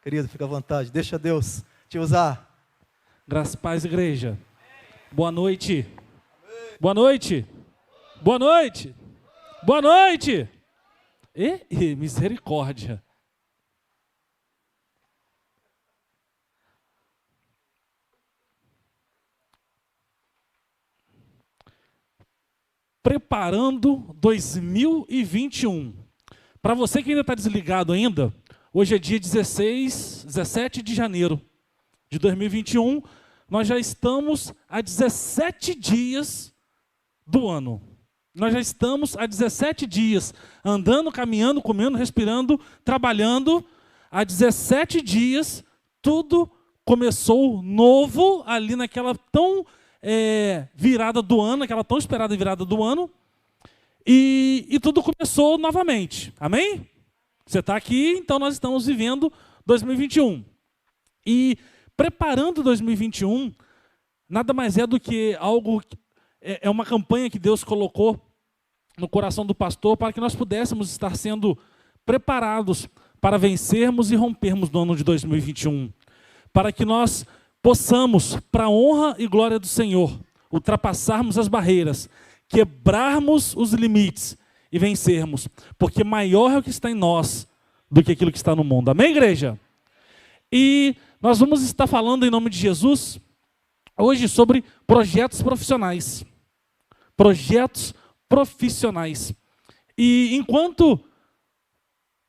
Querido, fica à vontade. Deixa Deus te usar. Graças e paz, igreja. Boa noite. Boa noite. Boa noite. Boa noite. E misericórdia. Preparando 2021. Para você que ainda está desligado ainda, hoje é dia 17 de janeiro de 2021. Nós já estamos a 17 dias do ano. Nós já estamos há 17 dias andando, caminhando, comendo, respirando, trabalhando. Há 17 dias, tudo começou novo ali naquela tão virada do ano, aquela tão esperada virada do ano. E tudo começou novamente. Amém? Você está aqui, então nós estamos vivendo 2021. E preparando 2021, nada mais é do que algo... É uma campanha que Deus colocou no coração do pastor para que nós pudéssemos estar sendo preparados para vencermos e rompermos no ano de 2021. Para que nós possamos, para a honra e glória do Senhor, ultrapassarmos as barreiras, quebrarmos os limites e vencermos. Porque maior é o que está em nós do que aquilo que está no mundo. Amém, igreja? E nós vamos estar falando em nome de Jesus hoje sobre projetos profissionais. Projetos profissionais. E enquanto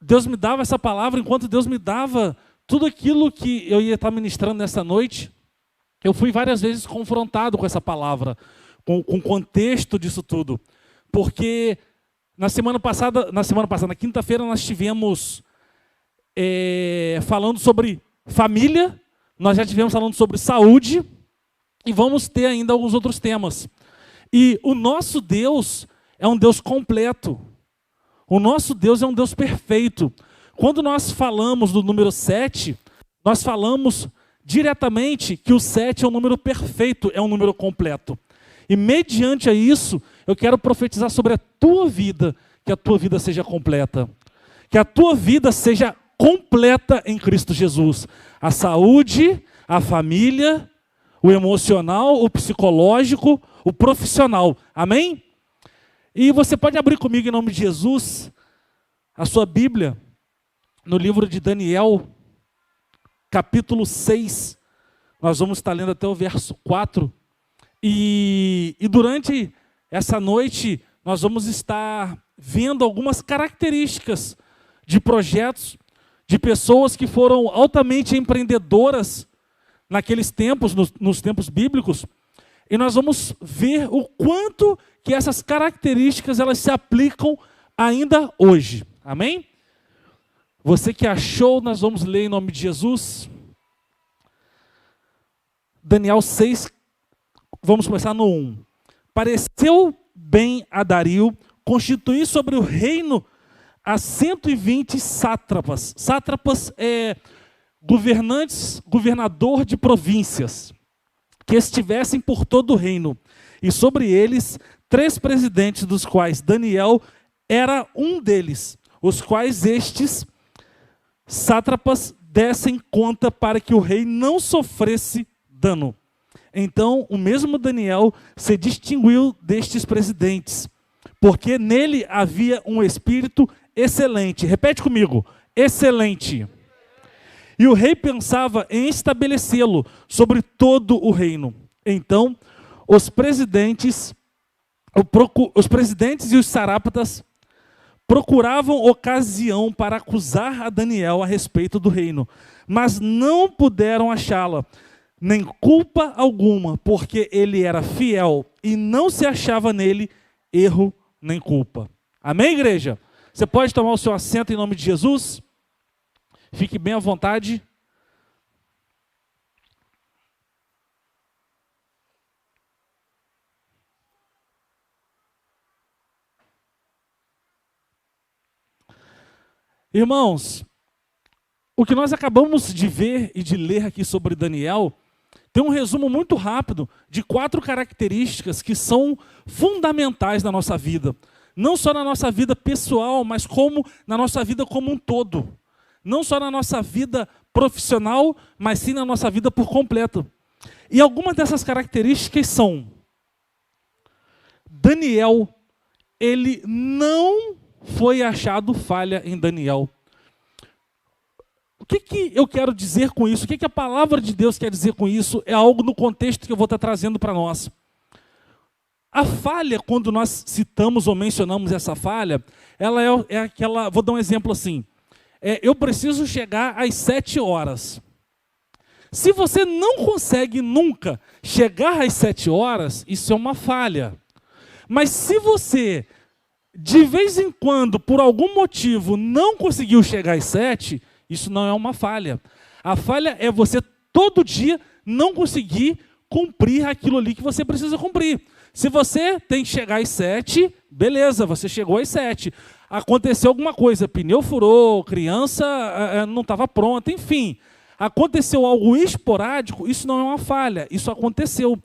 Deus me dava essa palavra, enquanto Deus me dava tudo aquilo que eu ia estar ministrando nessa noite, eu fui várias vezes confrontado com essa palavra, com o contexto disso tudo. Porque na quinta-feira, nós estivemos falando sobre família, nós já estivemos falando sobre saúde, e vamos ter ainda alguns outros temas. E o nosso Deus é um Deus completo. O nosso Deus é um Deus perfeito. Quando nós falamos do número 7, nós falamos diretamente que o 7 é um número perfeito, é um número completo. E mediante a isso, eu quero profetizar sobre a tua vida, que a tua vida seja completa. Que a tua vida seja completa em Cristo Jesus. A saúde, a família, o emocional, o psicológico, o profissional. Amém? E você pode abrir comigo em nome de Jesus a sua Bíblia no livro de Daniel, capítulo 6. Nós vamos estar lendo até o verso 4. E durante essa noite nós vamos estar vendo algumas características de projetos, de pessoas que foram altamente empreendedoras naqueles tempos, nos tempos bíblicos, e nós vamos ver o quanto que essas características elas se aplicam ainda hoje. Amém? Você que achou, nós vamos ler em nome de Jesus. Daniel 6, vamos começar no 1. Pareceu bem a Dario constituir sobre o reino a 120 sátrapas. Sátrapas é governador de províncias, que estivessem por todo o reino, e sobre eles 3 presidentes, dos quais Daniel era um deles, os quais estes sátrapas dessem conta para que o rei não sofresse dano. Então o mesmo Daniel se distinguiu destes presidentes, porque nele havia um espírito excelente. Repete comigo, excelente. E o rei pensava em estabelecê-lo sobre todo o reino. Então, os presidentes e os sarápatas procuravam ocasião para acusar a Daniel a respeito do reino, mas não puderam achá-la, nem culpa alguma, porque ele era fiel e não se achava nele erro nem culpa. Amém, igreja? Você pode tomar o seu assento em nome de Jesus? Fique bem à vontade. Irmãos, o que nós acabamos de ver e de ler aqui sobre Daniel tem um resumo muito rápido de 4 características que são fundamentais na nossa vida. Não só na nossa vida pessoal, mas como na nossa vida como um todo. não só na nossa vida profissional, mas sim na nossa vida por completo. E algumas dessas características são: Daniel, ele não foi achado falha em Daniel. O que eu quero dizer com isso? O que a palavra de Deus quer dizer com isso? É algo no contexto que eu vou estar trazendo para nós. A falha, quando nós citamos ou mencionamos essa falha, ela é aquela, vou dar um exemplo assim, eu preciso chegar às 7 horas. Se você não consegue nunca chegar às 7 horas, isso é uma falha. Mas se você, de vez em quando, por algum motivo, não conseguiu chegar às 7, isso não é uma falha. A falha é você, todo dia, não conseguir cumprir aquilo ali que você precisa cumprir. Se você tem que chegar às 7, beleza, você chegou às 7. Aconteceu alguma coisa, pneu furou, criança não estava pronta, enfim. Aconteceu algo esporádico, isso não é uma falha, isso aconteceu.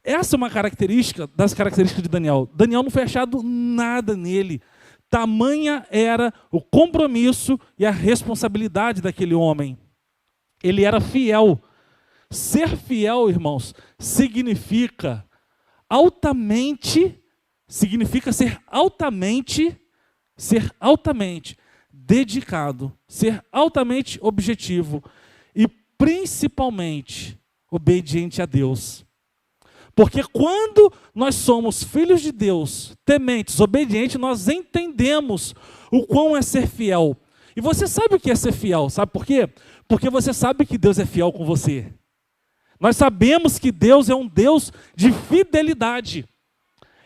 Essa é uma característica das características de Daniel. Daniel não foi achado nada nele. Tamanha era o compromisso e a responsabilidade daquele homem. Ele era fiel. Ser fiel, irmãos, significa ser altamente dedicado, ser altamente objetivo e principalmente obediente a Deus. Porque quando nós somos filhos de Deus, tementes, obedientes, nós entendemos o quão é ser fiel. E você sabe o que é ser fiel, sabe por quê? Porque você sabe que Deus é fiel com você. Nós sabemos que Deus é um Deus de fidelidade.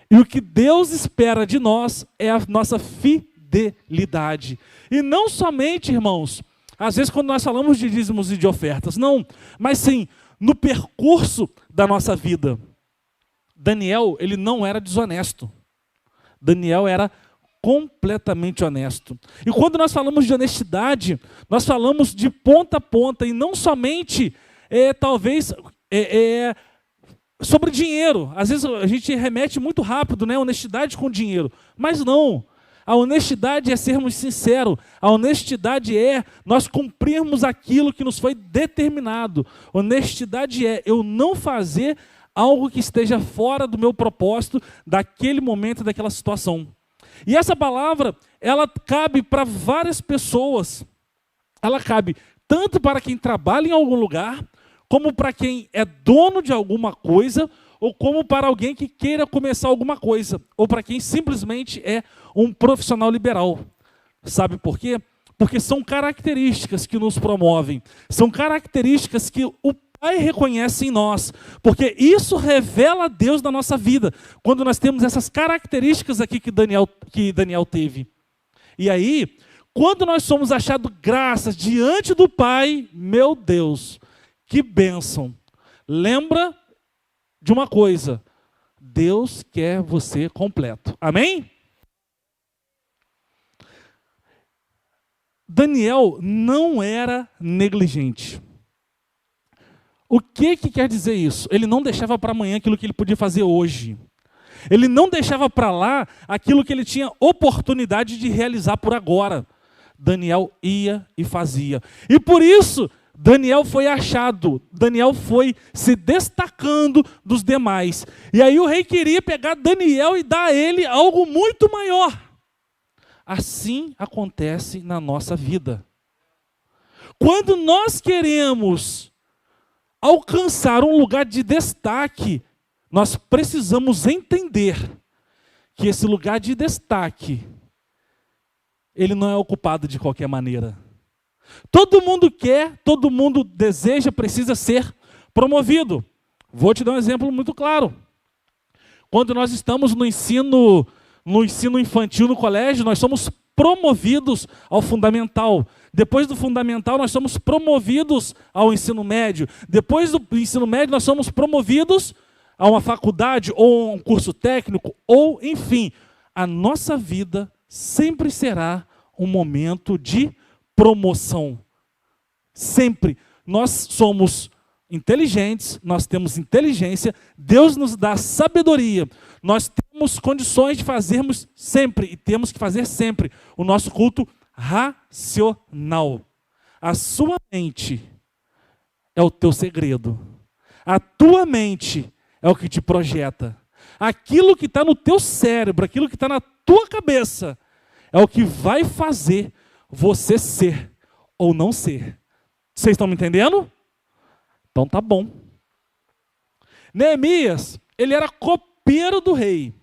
E o que Deus espera de nós é a nossa fidelidade. E não somente, irmãos, às vezes quando nós falamos de dízimos e de ofertas, não, mas sim, no percurso da nossa vida. Daniel, ele não era desonesto. Daniel era completamente honesto. E quando nós falamos de honestidade, nós falamos de ponta a ponta, e não somente, talvez, sobre dinheiro. Às vezes a gente remete muito rápido, né? Honestidade com dinheiro. Mas não. A honestidade é sermos sinceros. A honestidade é nós cumprirmos aquilo que nos foi determinado. Honestidade é eu não fazer algo que esteja fora do meu propósito, daquele momento, daquela situação. E essa palavra, ela cabe para várias pessoas. Ela cabe tanto para quem trabalha em algum lugar, como para quem é dono de alguma coisa, ou como para alguém que queira começar alguma coisa, ou para quem simplesmente é um profissional liberal. Sabe por quê? Porque são características que nos promovem, são características que o Pai reconhece em nós, porque isso revela Deus na nossa vida, quando nós temos essas características aqui que Daniel teve. E aí, quando nós somos achados graças diante do Pai, meu Deus, que bênção. Lembra de uma coisa, Deus quer você completo. Amém? Daniel não era negligente. O que quer dizer isso? Ele não deixava para amanhã aquilo que ele podia fazer hoje. Ele não deixava para lá aquilo que ele tinha oportunidade de realizar por agora. Daniel ia e fazia. E por isso, Daniel foi achado. Daniel foi se destacando dos demais. E aí o rei queria pegar Daniel e dar a ele algo muito maior. Assim acontece na nossa vida. Quando nós queremos alcançar um lugar de destaque, nós precisamos entender que esse lugar de destaque, ele não é ocupado de qualquer maneira. Todo mundo quer, todo mundo deseja, precisa ser promovido. Vou te dar um exemplo muito claro. Quando nós estamos no ensino infantil no colégio, nós somos promovidos ao fundamental. Depois do fundamental, nós somos promovidos ao ensino médio. Depois do ensino médio, nós somos promovidos a uma faculdade ou a um curso técnico, ou, enfim, a nossa vida sempre será um momento de promoção. Sempre. Nós somos inteligentes, nós temos inteligência, Deus nos dá sabedoria, nós temos condições de fazermos sempre, e temos que fazer sempre, o nosso culto racional. A sua mente é o teu segredo. A tua mente é o que te projeta. Aquilo que está no teu cérebro, aquilo que está na tua cabeça, é o que vai fazer você ser ou não ser. Vocês estão me entendendo? Então tá bom. Neemias, ele era copeiro do rei.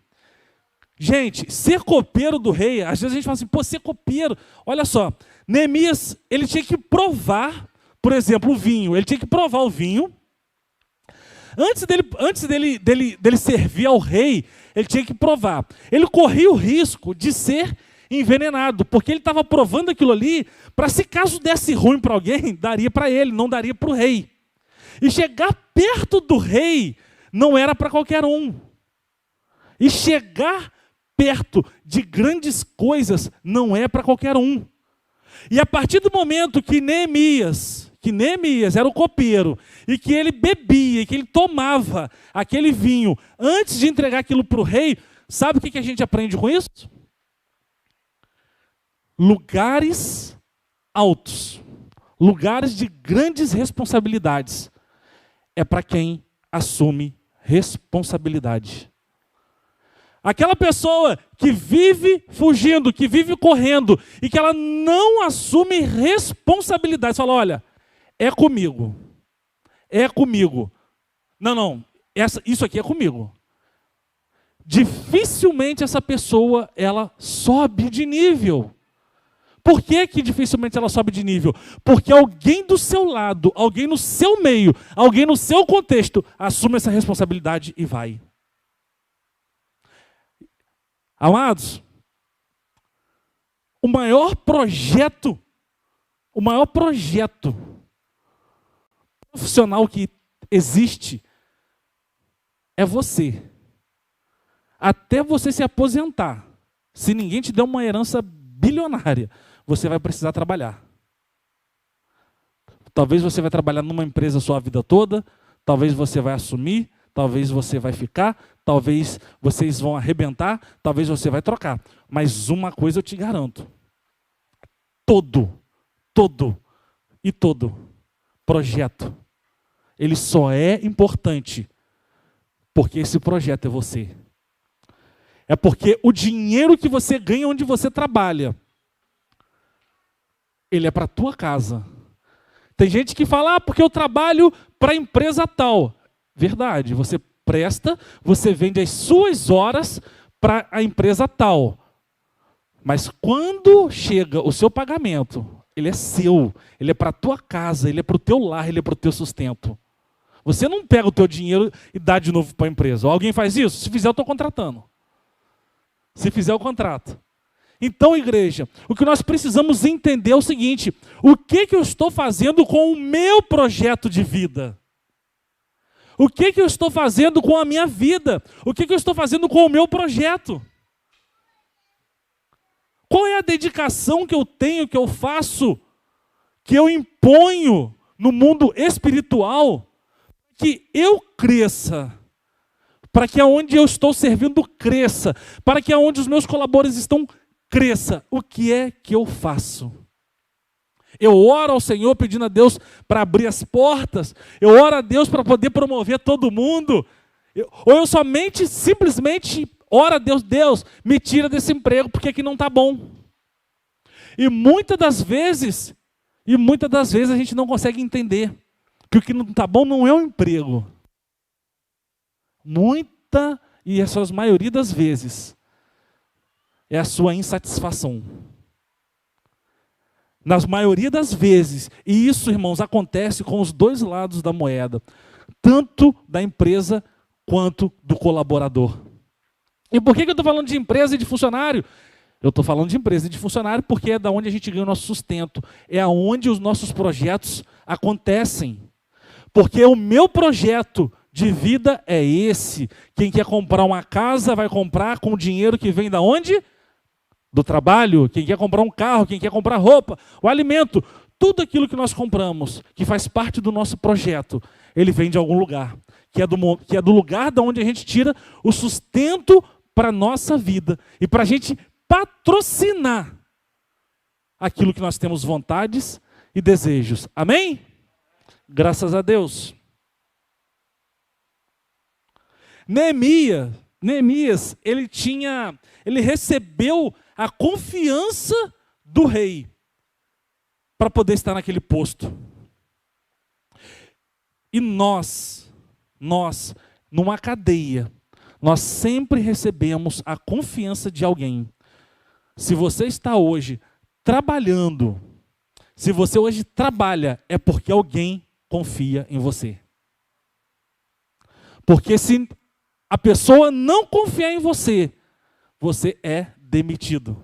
Gente, ser copeiro do rei, às vezes a gente fala assim, pô, ser copeiro. Olha só, Neemias, ele tinha que provar, por exemplo, o vinho. Ele tinha que provar o vinho. Antes dele servir ao rei, ele tinha que provar. Ele corria o risco de ser envenenado, porque ele estava provando aquilo ali, para se caso desse ruim para alguém, daria para ele, não daria para o rei. E chegar perto do rei não era para qualquer um. E chegar perto de grandes coisas não é para qualquer um. E a partir do momento que Neemias era o copeiro, e que ele bebia, e que ele tomava aquele vinho antes de entregar aquilo para o rei, sabe o que a gente aprende com isso? Lugares altos, lugares de grandes responsabilidades, é para quem assume responsabilidade. Aquela pessoa que vive fugindo, que vive correndo, e que ela não assume responsabilidade, fala, olha, é comigo. É comigo. Não, isso aqui é comigo. Dificilmente essa pessoa, ela sobe de nível. Por que dificilmente ela sobe de nível? Porque alguém do seu lado, alguém no seu meio, alguém no seu contexto, assume essa responsabilidade e vai. Amados, o maior projeto profissional que existe é você. Até você se aposentar, se ninguém te der uma herança bilionária, você vai precisar trabalhar. Talvez você vai trabalhar numa empresa a sua vida toda, talvez você vai assumir, talvez você vai ficar, talvez vocês vão arrebentar, talvez você vai trocar. Mas uma coisa eu te garanto, todo projeto, ele só é importante porque esse projeto é você. É porque o dinheiro que você ganha onde você trabalha, ele é para a tua casa. Tem gente que fala, porque eu trabalho para a empresa tal. Verdade, você presta, você vende as suas horas para a empresa tal. Mas quando chega o seu pagamento, ele é seu, ele é para a tua casa, ele é para o teu lar, ele é para o teu sustento. Você não pega o teu dinheiro e dá de novo para a empresa. Alguém faz isso? Se fizer, eu estou contratando. Se fizer o contrato. Então, igreja, o que nós precisamos entender é o seguinte, o que eu estou fazendo com o meu projeto de vida? O que eu estou fazendo com a minha vida? O que eu estou fazendo com o meu projeto? Qual é a dedicação que eu tenho, que eu faço, que eu imponho no mundo espiritual, que eu cresça, para que aonde eu estou servindo cresça, para que aonde os meus colaboradores estão cresça? O que é que eu faço? Eu oro ao Senhor pedindo a Deus para abrir as portas, eu oro a Deus para poder promover todo mundo, ou eu simplesmente oro a Deus, Deus, me tira desse emprego porque aqui não está bom. E muitas das vezes a gente não consegue entender que o que não está bom não é o emprego. E a maioria das vezes é a sua insatisfação. Na maioria das vezes, e isso, irmãos, acontece com os dois lados da moeda, tanto da empresa quanto do colaborador. E por que eu estou falando de empresa e de funcionário? Eu estou falando de empresa e de funcionário porque é da onde a gente ganha o nosso sustento, é aonde os nossos projetos acontecem. Porque o meu projeto de vida é esse. Quem quer comprar uma casa vai comprar com o dinheiro que vem da onde? Do trabalho. Quem quer comprar um carro, quem quer comprar roupa, o alimento, tudo aquilo que nós compramos, que faz parte do nosso projeto, ele vem de algum lugar, que é do lugar da onde a gente tira o sustento para a nossa vida e para a gente patrocinar aquilo que nós temos vontades e desejos. Amém? Graças a Deus. Neemias, ele recebeu a confiança do rei para poder estar naquele posto. E nós, numa cadeia, nós sempre recebemos a confiança de alguém. Se você está hoje trabalhando, se você hoje trabalha, é porque alguém confia em você. Porque se a pessoa não confiar em você, você é demitido.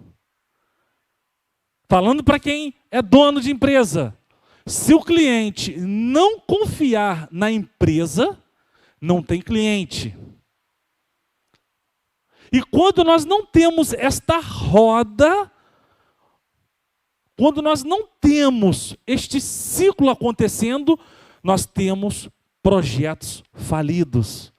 Falando para quem é dono de empresa, se o cliente não confiar na empresa, não tem cliente. E quando nós não temos esta roda, quando nós não temos este ciclo acontecendo, nós temos projetos falidos,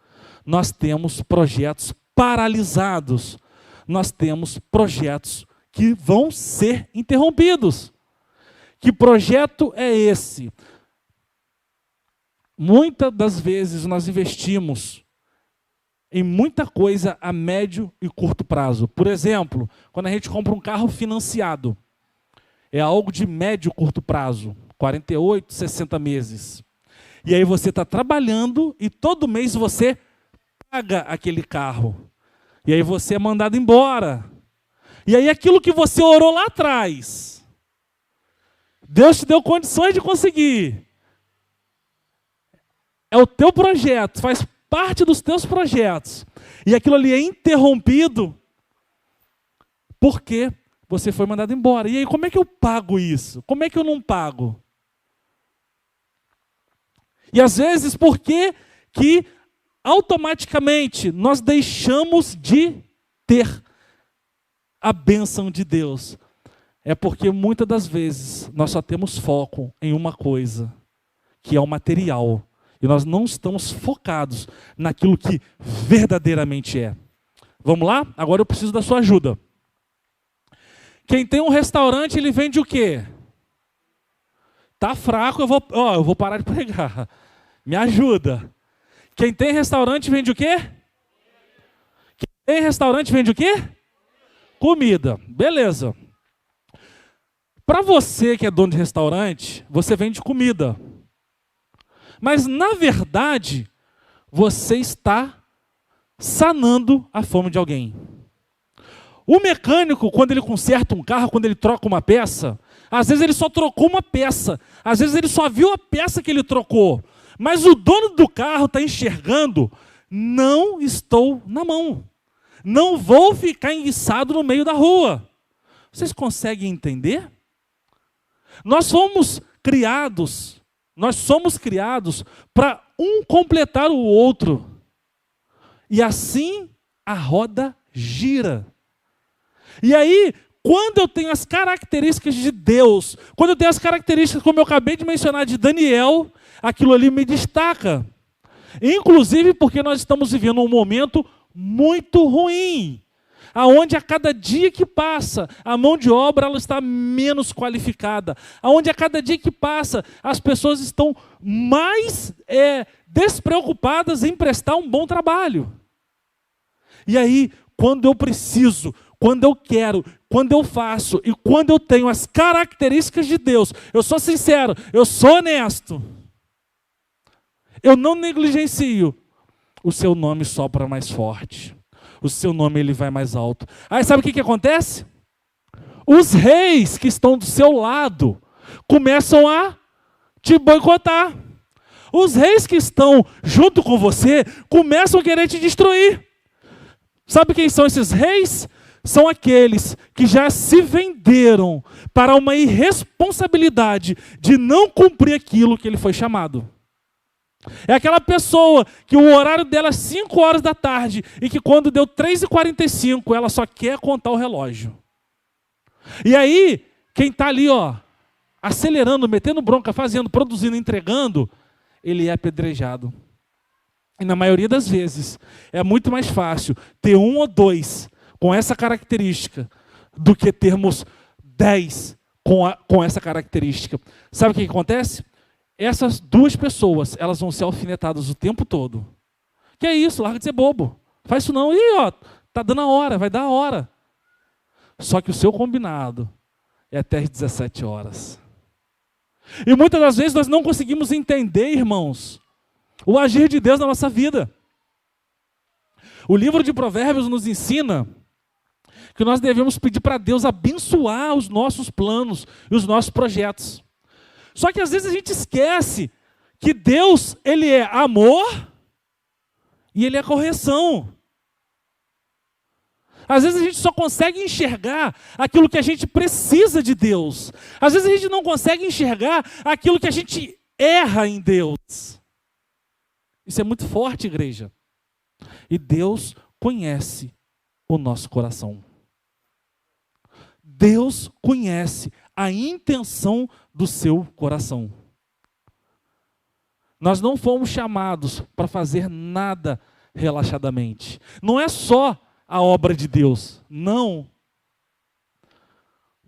nós temos projetos paralisados, nós temos projetos que vão ser interrompidos. Que projeto é esse? Muitas das vezes nós investimos em muita coisa a médio e curto prazo. Por exemplo, quando a gente compra um carro financiado, é algo de médio e curto prazo, 48, 60 meses. E aí você está trabalhando e todo mês você paga aquele carro. E aí você é mandado embora. E aí aquilo que você orou lá atrás, Deus te deu condições de conseguir. É o teu projeto, faz parte dos teus projetos. E aquilo ali é interrompido porque você foi mandado embora. E aí, como é que eu pago isso? Como é que eu não pago? E às vezes, por que que automaticamente nós deixamos de ter a bênção de Deus? É porque muitas das vezes nós só temos foco em uma coisa, que é o material. E nós não estamos focados naquilo que verdadeiramente é. Vamos lá? Agora eu preciso da sua ajuda. Quem tem um restaurante, ele vende o quê? Tá fraco, eu vou parar de pregar. Me ajuda. Quem tem restaurante vende o quê? Quem tem restaurante vende o quê? Comida. Beleza. Para você que é dono de restaurante, você vende comida. Mas, na verdade, você está sanando a fome de alguém. O mecânico, quando ele conserta um carro, quando ele troca uma peça, às vezes ele só trocou uma peça. Às vezes ele só viu a peça que ele trocou. Mas o dono do carro está enxergando, não estou na mão. Não vou ficar enguiçado no meio da rua. Vocês conseguem entender? Nós somos criados para um completar o outro. E assim a roda gira. E aí, quando eu tenho as características de Deus, quando eu tenho as características, como eu acabei de mencionar, de Daniel, aquilo ali me destaca. Inclusive porque nós estamos vivendo um momento muito ruim, aonde a cada dia que passa, a mão de obra ela está menos qualificada, aonde a cada dia que passa, as pessoas estão mais despreocupadas em prestar um bom trabalho. E aí, quando eu preciso, quando eu quero, quando eu faço e quando eu tenho as características de Deus, eu sou sincero, eu sou honesto, eu não negligencio, o seu nome sopra mais forte. O seu nome ele vai mais alto. Aí sabe o que acontece? Os reis que estão do seu lado começam a te boicotar. Os reis que estão junto com você começam a querer te destruir. Sabe quem são esses reis? São aqueles que já se venderam para uma irresponsabilidade de não cumprir aquilo que ele foi chamado. É aquela pessoa que o horário dela é 5 horas da tarde e que quando deu 3h45 ela só quer contar o relógio. E aí, quem está ali, acelerando, metendo bronca, fazendo, produzindo, entregando, ele é apedrejado. E na maioria das vezes, é muito mais fácil ter 1 ou 2 com essa característica do que termos 10 com essa característica. Sabe o que acontece? Essas duas pessoas, elas vão ser alfinetadas o tempo todo. Que é isso? Larga de ser bobo. Faz isso não. Ih, ó, tá dando a hora, vai dar a hora. Só que o seu combinado é até às 17 horas. E muitas das vezes nós não conseguimos entender, irmãos, o agir de Deus na nossa vida. O livro de Provérbios nos ensina que nós devemos pedir para Deus abençoar os nossos planos e os nossos projetos. Só que às vezes a gente esquece que Deus, Ele é amor e Ele é correção. Às vezes a gente só consegue enxergar aquilo que a gente precisa de Deus. Às vezes a gente não consegue enxergar aquilo que a gente erra em Deus. Isso é muito forte, igreja. E Deus conhece o nosso coração. Deus conhece a intenção do seu coração. Nós não fomos chamados para fazer nada relaxadamente. Não é só a obra de Deus. Não.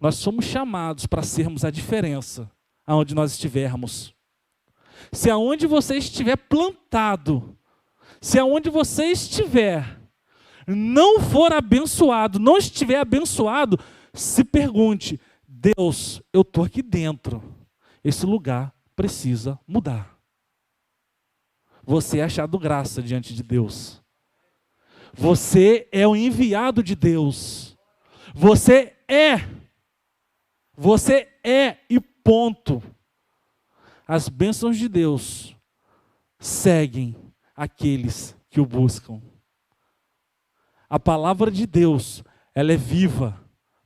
Nós somos chamados para sermos a diferença aonde nós estivermos. Se aonde você estiver plantado, se aonde você estiver, não for abençoado, não estiver abençoado, se pergunte, Deus, eu estou aqui dentro, esse lugar precisa mudar. Você é achado graça diante de Deus. Você é o enviado de Deus. Você é e ponto. As bênçãos de Deus seguem aqueles que o buscam. A palavra de Deus, ela é viva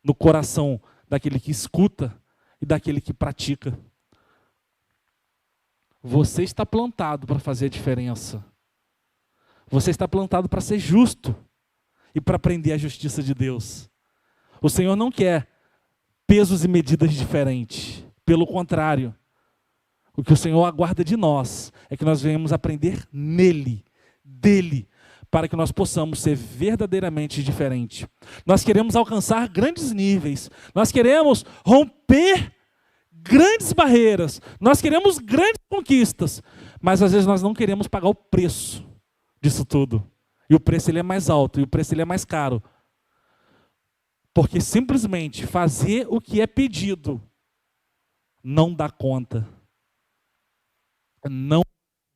no coração daquele que escuta e daquele que pratica. Você está plantado para fazer a diferença. Você está plantado para ser justo e para aprender a justiça de Deus. O Senhor não quer pesos e medidas diferentes. Pelo contrário, o que o Senhor aguarda de nós é que nós venhamos aprender nele, dele, para que nós possamos ser verdadeiramente diferentes. Nós queremos alcançar grandes níveis. Nós queremos romper grandes barreiras. Nós queremos grandes conquistas. Mas às vezes nós não queremos pagar o preço disso tudo. E o preço ele é mais alto, e o preço ele é mais caro. Porque simplesmente fazer o que é pedido não dá conta. Não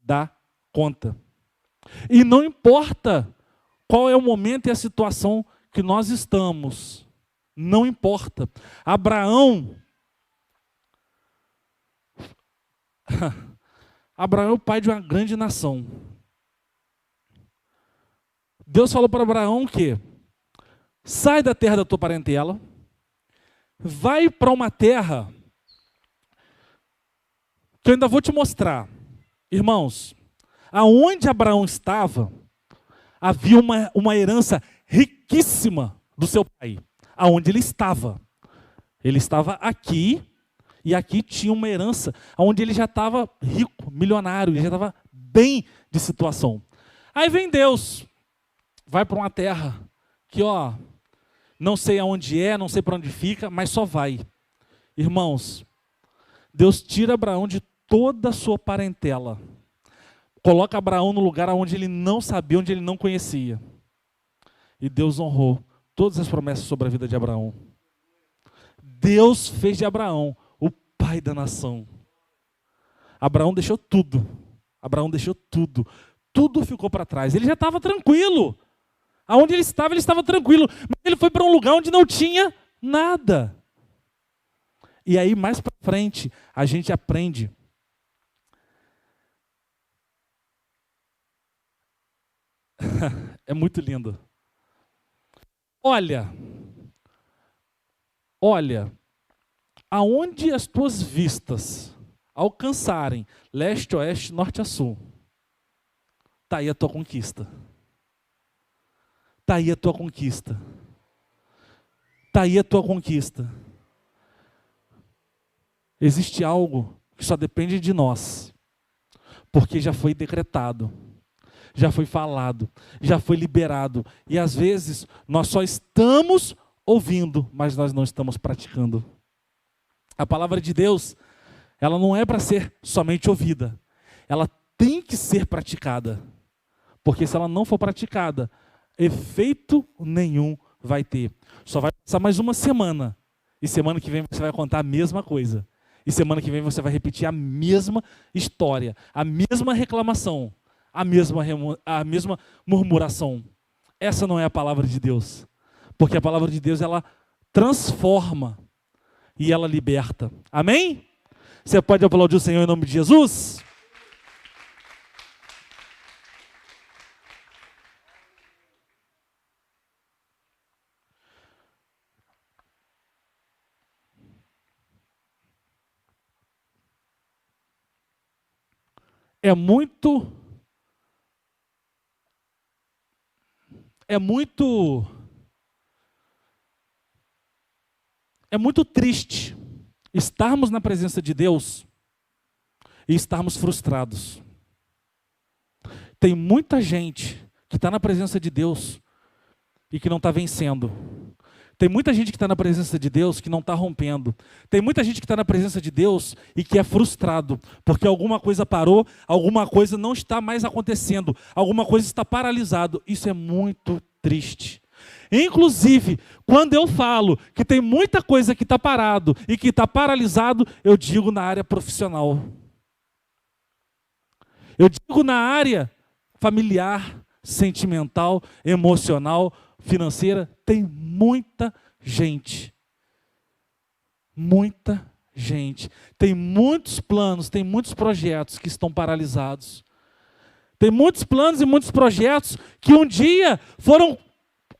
dá conta. E não importa qual é o momento e a situação que nós estamos. Não importa. Abraão é o pai de uma grande nação. Deus falou para Abraão que sai da terra da tua parentela, vai para uma terra que eu ainda vou te mostrar. Irmãos, aonde Abraão estava, havia uma herança riquíssima do seu pai. Aonde ele estava. Ele estava aqui, e aqui tinha uma herança, onde ele já estava rico, milionário, ele já estava bem de situação. Aí vem Deus, vai para uma terra que, não sei aonde é, não sei para onde fica, mas só vai. Irmãos, Deus tira Abraão de toda a sua parentela. Coloca Abraão no lugar onde ele não sabia, onde ele não conhecia. E Deus honrou todas as promessas sobre a vida de Abraão. Deus fez de Abraão o pai da nação. Abraão deixou tudo. Abraão deixou tudo. Tudo ficou para trás. Ele já estava tranquilo. Aonde ele estava tranquilo. Mas ele foi para um lugar onde não tinha nada. E aí, mais para frente, a gente aprende. É muito lindo. Olha, aonde as tuas vistas alcançarem leste, oeste, norte a sul, está aí a tua conquista. Está aí a tua conquista. Está aí a tua conquista. Existe algo que só depende de nós, porque já foi decretado, já foi falado, já foi liberado. E às vezes nós só estamos ouvindo, mas nós não estamos praticando. A palavra de Deus, ela não é para ser somente ouvida. Ela tem que ser praticada. Porque se ela não for praticada, efeito nenhum vai ter. Só vai passar mais uma semana. E semana que vem você vai contar a mesma coisa. E semana que vem você vai repetir a mesma história, a mesma reclamação, a mesma murmuração. Essa não é a palavra de Deus. Porque a palavra de Deus, ela transforma e ela liberta. Amém? Você pode aplaudir o Senhor em nome de Jesus? É muito triste estarmos na presença de Deus e estarmos frustrados. Tem muita gente que está na presença de Deus e que não está vencendo. Tem muita gente que está na presença de Deus que não está rompendo. Tem muita gente que está na presença de Deus e que é frustrado, porque alguma coisa parou, alguma coisa não está mais acontecendo, alguma coisa está paralisado. Isso é muito triste. Inclusive, quando eu falo que tem muita coisa que está parado e que está paralisado, eu digo na área profissional. Eu digo na área familiar, sentimental, emocional, financeira. Tem muita gente. Muita gente. Tem muitos planos, tem muitos projetos que estão paralisados. Tem muitos planos e muitos projetos que um dia foram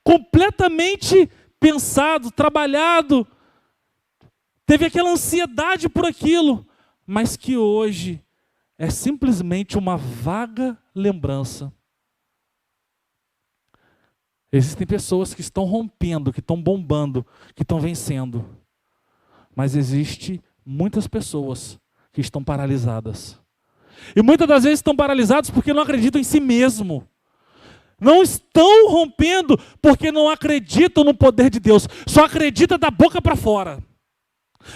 completamente pensados, trabalhados. Teve aquela ansiedade por aquilo, mas que hoje é simplesmente uma vaga lembrança. Existem pessoas que estão rompendo, que estão bombando, que estão vencendo. Mas existem muitas pessoas que estão paralisadas. E muitas das vezes estão paralisadas porque não acreditam em si mesmo. Não estão rompendo porque não acreditam no poder de Deus. Só acreditam da boca para fora.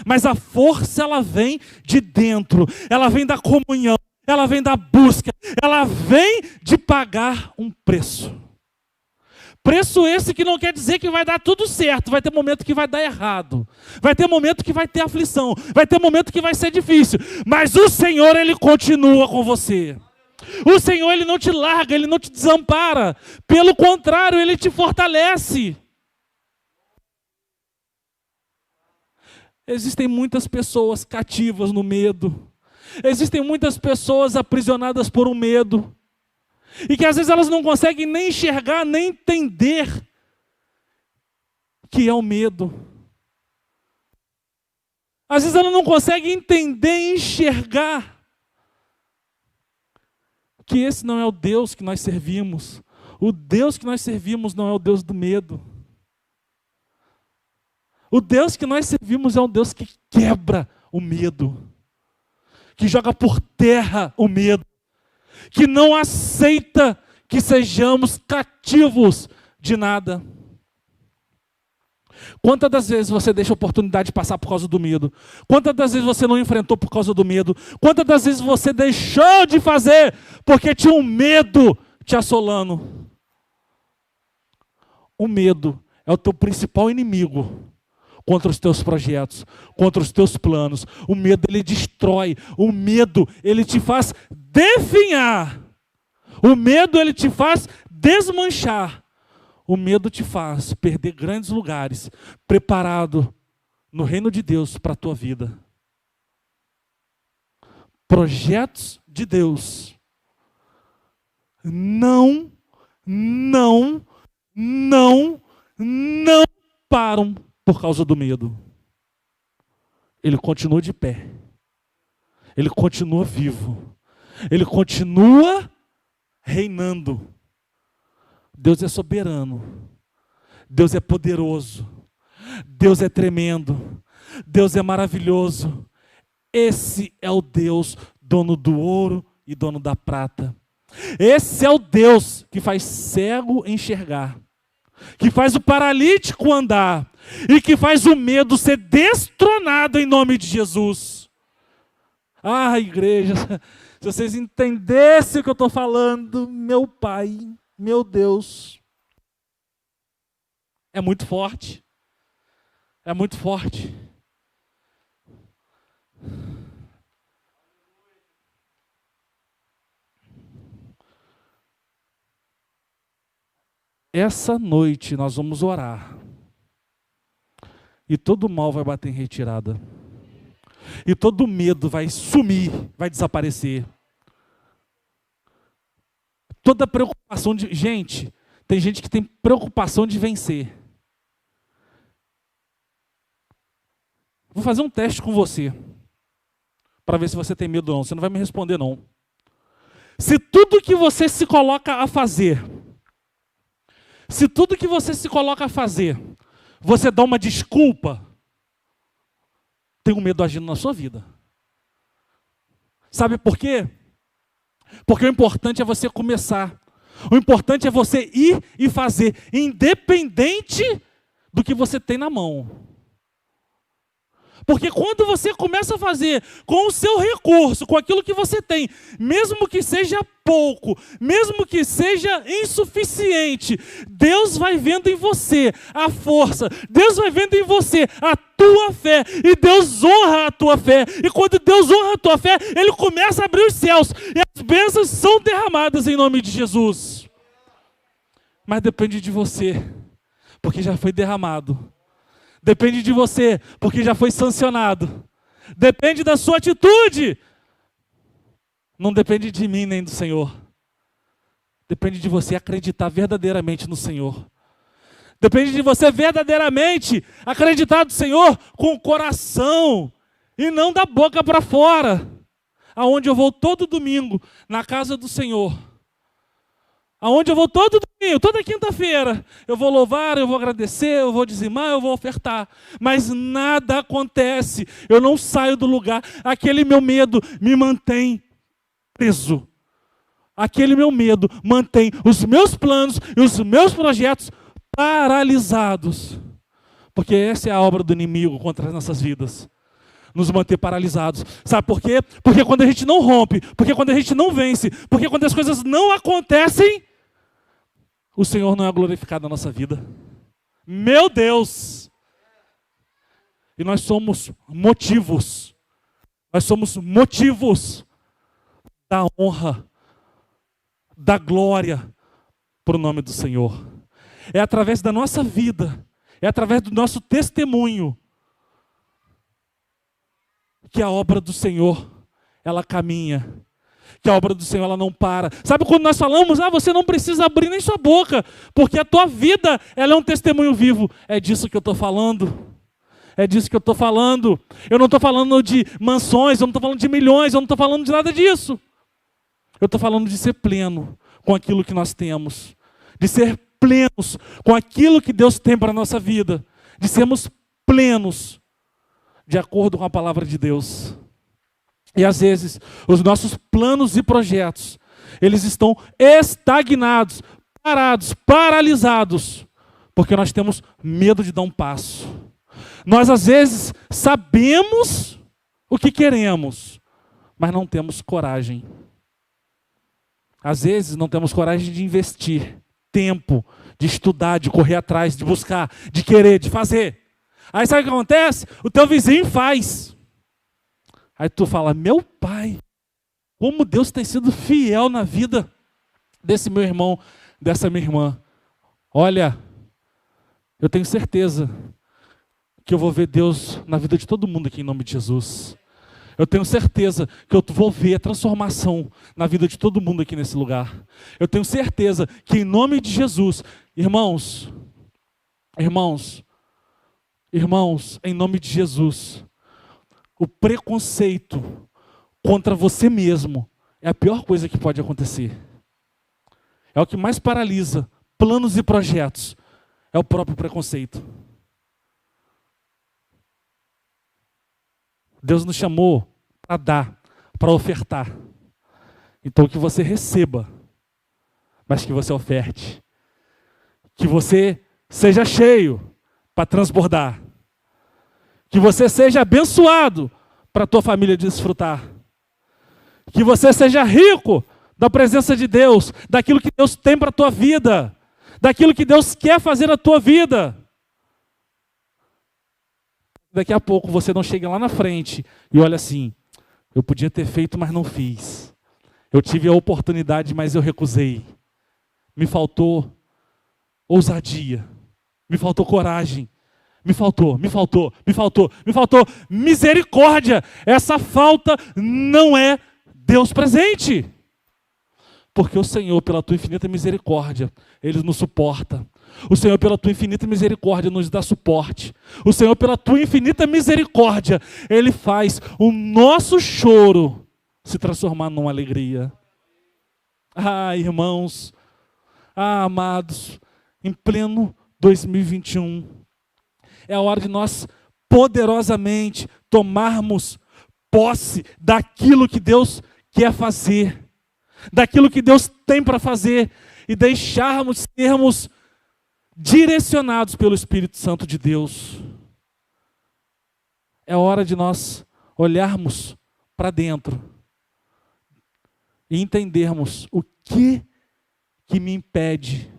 Mas a força, ela vem de dentro. Ela vem da comunhão. Ela vem da busca. Ela vem de pagar um preço. Preço esse que não quer dizer que vai dar tudo certo. Vai ter momento que vai dar errado. Vai ter momento que vai ter aflição. Vai ter momento que vai ser difícil. Mas o Senhor, Ele continua com você. O Senhor, Ele não te larga, Ele não te desampara. Pelo contrário, Ele te fortalece. Existem muitas pessoas cativas no medo. Existem muitas pessoas aprisionadas por um medo. E que às vezes elas não conseguem nem enxergar, nem entender que é o medo. Às vezes elas não conseguem entender e enxergar que esse não é o Deus que nós servimos. O Deus que nós servimos não é o Deus do medo. O Deus que nós servimos é um Deus que quebra o medo, que joga por terra o medo, que não aceita que sejamos cativos de nada. Quantas das vezes você deixa a oportunidade de passar por causa do medo? Quantas das vezes você não enfrentou por causa do medo? Quantas das vezes você deixou de fazer porque tinha um medo te assolando? O medo é o teu principal inimigo contra os teus projetos, contra os teus planos. O medo, ele destrói. O medo, ele te faz definhar. O medo, ele te faz desmanchar. O medo te faz perder grandes lugares preparado no reino de Deus para a tua vida. Projetos de Deus não param por causa do medo. Ele continua de pé. Ele continua vivo. Ele continua reinando. Deus é soberano. Deus é poderoso. Deus é tremendo. Deus é maravilhoso. Esse é o Deus, dono do ouro e dono da prata. Esse é o Deus que faz cego enxergar. que faz o paralítico andar e que faz o medo ser destronado em nome de Jesus. Ah, igreja, se vocês entendessem o que eu estou falando, meu Pai, meu Deus, é muito forte. É muito forte. Essa noite nós vamos orar. E todo mal vai bater em retirada. E todo medo vai sumir, vai desaparecer. Toda preocupação de... Gente, tem gente que tem preocupação de vencer. Vou fazer um teste com você, para ver se você tem medo ou não. Você não vai me responder, não. Se tudo que você se coloca a fazer, você dá uma desculpa, tem um medo agindo na sua vida. Sabe por quê? Porque o importante é você começar. O importante é você ir e fazer, independente do que você tem na mão. Porque quando você começa a fazer com o seu recurso, com aquilo que você tem, mesmo que seja pouco, mesmo que seja insuficiente, Deus vai vendo em você a força, Deus vai vendo em você a tua fé, e Deus honra a tua fé. E quando Deus honra a tua fé, Ele começa a abrir os céus, e as bênçãos são derramadas em nome de Jesus. Mas depende de você, porque já foi derramado. Depende de você, porque já foi sancionado. Depende da sua atitude. Não depende de mim nem do Senhor. Depende de você acreditar verdadeiramente no Senhor. Depende de você verdadeiramente acreditar no Senhor com o coração e não da boca para fora. Aonde eu vou todo domingo, na casa do Senhor. Aonde eu vou todo domingo, toda quinta-feira, eu vou louvar, eu vou agradecer, eu vou dizimar, eu vou ofertar. Mas nada acontece, eu não saio do lugar. Aquele meu medo me mantém preso. Aquele meu medo mantém os meus planos e os meus projetos paralisados. Porque essa é a obra do inimigo contra as nossas vidas. Nos manter paralisados. Sabe por quê? Porque quando a gente não rompe, porque quando a gente não vence, porque quando as coisas não acontecem, o Senhor não é glorificado na nossa vida. Meu Deus! E nós somos motivos. Nós somos motivos da honra, da glória para o nome do Senhor. É através da nossa vida, é através do nosso testemunho que a obra do Senhor, ela caminha. Que a obra do Senhor, ela não para. Sabe quando nós falamos, você não precisa abrir nem sua boca, porque a tua vida, ela é um testemunho vivo. É disso que eu estou falando. É disso que eu estou falando. Eu não estou falando de mansões, eu não estou falando de milhões, eu não estou falando de nada disso. Eu estou falando de ser pleno com aquilo que nós temos. De ser plenos com aquilo que Deus tem para a nossa vida. De sermos plenos de acordo com a palavra de Deus. E às vezes, os nossos planos e projetos, eles estão estagnados, parados, paralisados, porque nós temos medo de dar um passo. Nós às vezes sabemos o que queremos, mas não temos coragem. Às vezes não temos coragem de investir tempo, de estudar, de correr atrás, de buscar, de querer, de fazer. Aí sabe o que acontece? O teu vizinho faz. Aí tu fala, meu pai, como Deus tem sido fiel na vida desse meu irmão, dessa minha irmã. Olha, eu tenho certeza que eu vou ver Deus na vida de todo mundo aqui em nome de Jesus. Eu tenho certeza que eu vou ver a transformação na vida de todo mundo aqui nesse lugar. Eu tenho certeza que em nome de Jesus, irmãos, em nome de Jesus, o preconceito contra você mesmo é a pior coisa que pode acontecer. É o que mais paralisa planos e projetos. É o próprio preconceito. Deus nos chamou para dar, para ofertar. Então que você receba, mas que você oferte. Que você seja cheio para transbordar. Que você seja abençoado para a tua família desfrutar. Que você seja rico da presença de Deus, daquilo que Deus tem para a tua vida, daquilo que Deus quer fazer na tua vida. Daqui a pouco você não chega lá na frente e olha assim, eu podia ter feito, mas não fiz. Eu tive a oportunidade, mas eu recusei. Me faltou ousadia, me faltou coragem, me faltou misericórdia. Essa falta não é Deus presente. Porque o Senhor, pela tua infinita misericórdia, Ele nos suporta. O Senhor, pela tua infinita misericórdia, nos dá suporte. O Senhor, pela tua infinita misericórdia, Ele faz o nosso choro se transformar numa alegria. Ah, irmãos, amados, em pleno 2021, é a hora de nós poderosamente tomarmos posse daquilo que Deus quer fazer, daquilo que Deus tem para fazer e deixarmos sermos direcionados pelo Espírito Santo de Deus. É hora de nós olharmos para dentro e entendermos o que me impede,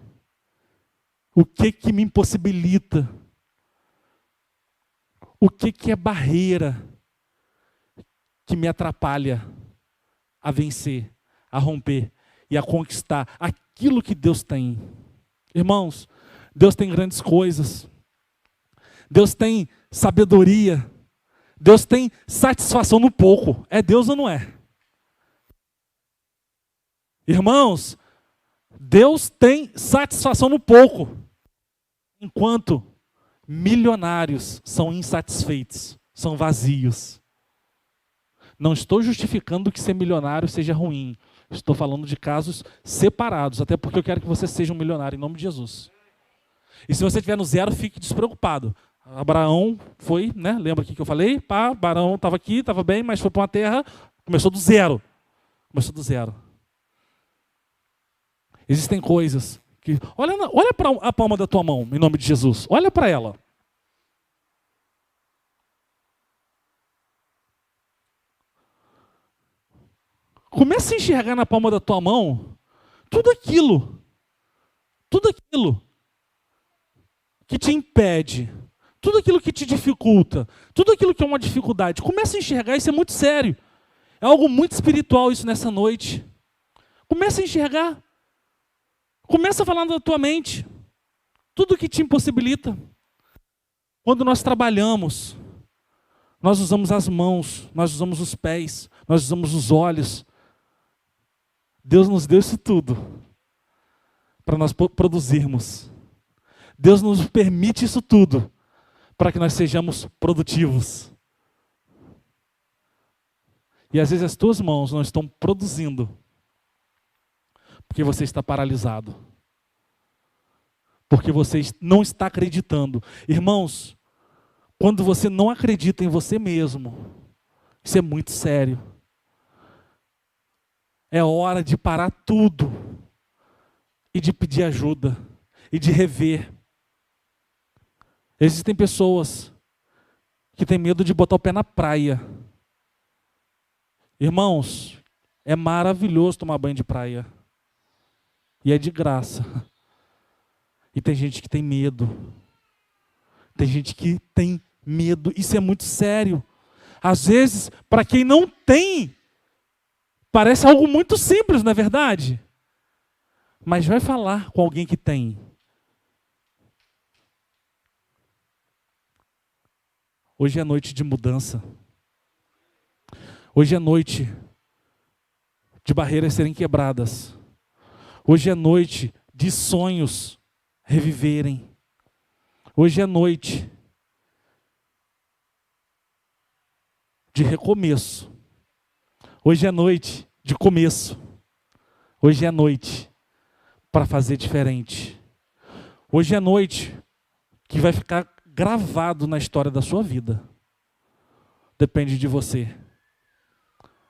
o que me impossibilita, o que é barreira que me atrapalha a vencer, a romper e a conquistar aquilo que Deus tem. Irmãos, Deus tem grandes coisas. Deus tem sabedoria. Deus tem satisfação no pouco. É Deus ou não é? Irmãos, Deus tem satisfação no pouco, enquanto milionários são insatisfeitos, são vazios. Não estou justificando que ser milionário seja ruim. Estou falando de casos separados, até porque eu quero que você seja um milionário em nome de Jesus. E se você estiver no zero, fique despreocupado. Abraão foi, né? Lembra aqui que eu falei? Abraão estava aqui, estava bem, mas foi para uma terra, começou do zero. Começou do zero. Existem coisas que... Olha para a palma da tua mão, em nome de Jesus. Olha para ela. Comece a enxergar na palma da tua mão tudo aquilo que te impede, tudo aquilo que te dificulta, tudo aquilo que é uma dificuldade. Comece a enxergar, isso é muito sério. É algo muito espiritual isso nessa noite. Comece a enxergar. Comece a falar na tua mente tudo que te impossibilita. Quando nós trabalhamos, nós usamos as mãos, nós usamos os pés, nós usamos os olhos. Deus nos deu isso tudo para nós produzirmos. Deus nos permite isso tudo para que nós sejamos produtivos. E às vezes as tuas mãos não estão produzindo porque você está paralisado. Porque você não está acreditando. Irmãos, quando você não acredita em você mesmo, isso é muito sério. É hora de parar tudo e de pedir ajuda e de rever. Existem pessoas que têm medo de botar o pé na praia. Irmãos, é maravilhoso tomar banho de praia. E é de graça. E tem gente que tem medo. Tem gente que tem medo. Isso é muito sério. Às vezes, para quem não tem, parece algo muito simples, não é verdade? Mas vai falar com alguém que tem. Hoje é noite de mudança. Hoje é noite de barreiras serem quebradas. Hoje é noite de sonhos reviverem. Hoje é noite de recomeço. Hoje é noite de começo. Hoje é noite para fazer diferente. Hoje é noite que vai ficar gravado na história da sua vida. Depende de você.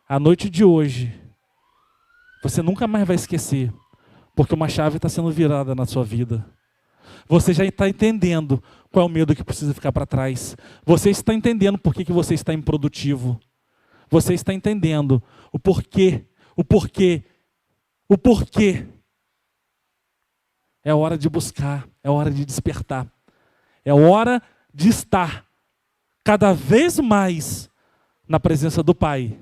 A noite de hoje, você nunca mais vai esquecer, porque uma chave está sendo virada na sua vida. Você já está entendendo qual é o medo que precisa ficar para trás. Você está entendendo por que você está improdutivo. Você está entendendo o porquê. É hora de buscar, é hora de despertar. É hora de estar cada vez mais na presença do Pai.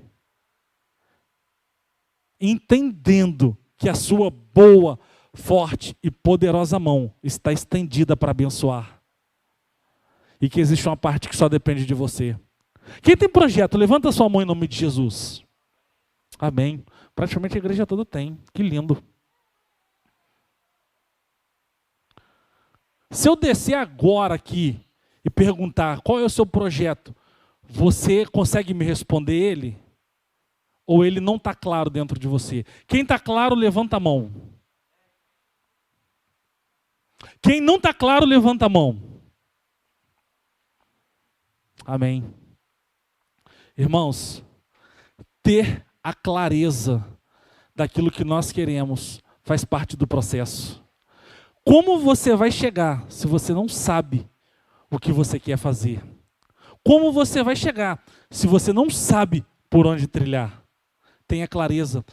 Entendendo que a sua boa, forte e poderosa mão está estendida para abençoar. E que existe uma parte que só depende de você. Quem tem projeto, levanta a sua mão em nome de Jesus. Amém. Praticamente a igreja toda tem. Que lindo. Se eu descer agora aqui e perguntar qual é o seu projeto, você consegue me responder ele? Ou ele não está claro dentro de você? Quem está claro, levanta a mão. Quem não está claro, levanta a mão. Amém. Irmãos, ter a clareza daquilo que nós queremos faz parte do processo. Como você vai chegar se você não sabe o que você quer fazer? Como você vai chegar se você não sabe por onde trilhar? Tenha clareza.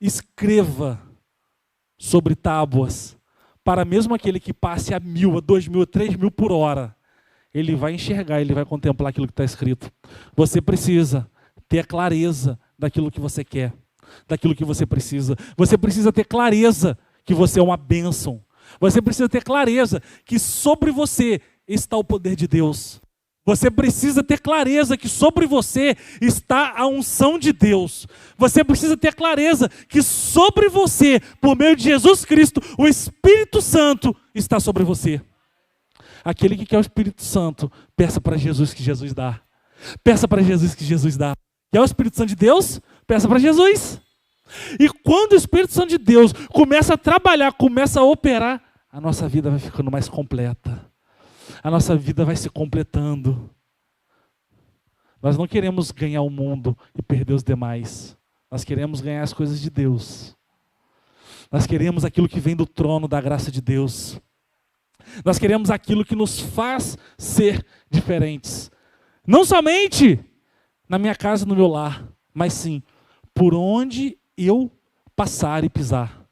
Escreva sobre tábuas, para mesmo aquele que passe a 1.000, a 2.000, a 3.000 por hora, ele vai enxergar, ele vai contemplar aquilo que está escrito. Você precisa ter a clareza daquilo que você quer, daquilo que você precisa. Você precisa ter clareza que você é uma bênção. Você precisa ter clareza que sobre você está o poder de Deus. Você precisa ter clareza que sobre você está a unção de Deus. Você precisa ter clareza que sobre você, por meio de Jesus Cristo, o Espírito Santo está sobre você. Aquele que quer o Espírito Santo, peça para Jesus que Jesus dá. Peça para Jesus que Jesus dá. Quer o Espírito Santo de Deus? Peça para Jesus. E quando o Espírito Santo de Deus começa a trabalhar, começa a operar, a nossa vida vai ficando mais completa. A nossa vida vai se completando. Nós não queremos ganhar o mundo e perder os demais. Nós queremos ganhar as coisas de Deus. Nós queremos aquilo que vem do trono da graça de Deus. Nós queremos aquilo que nos faz ser diferentes. Não somente na minha casa, no meu lar, mas sim por onde eu passar e pisar.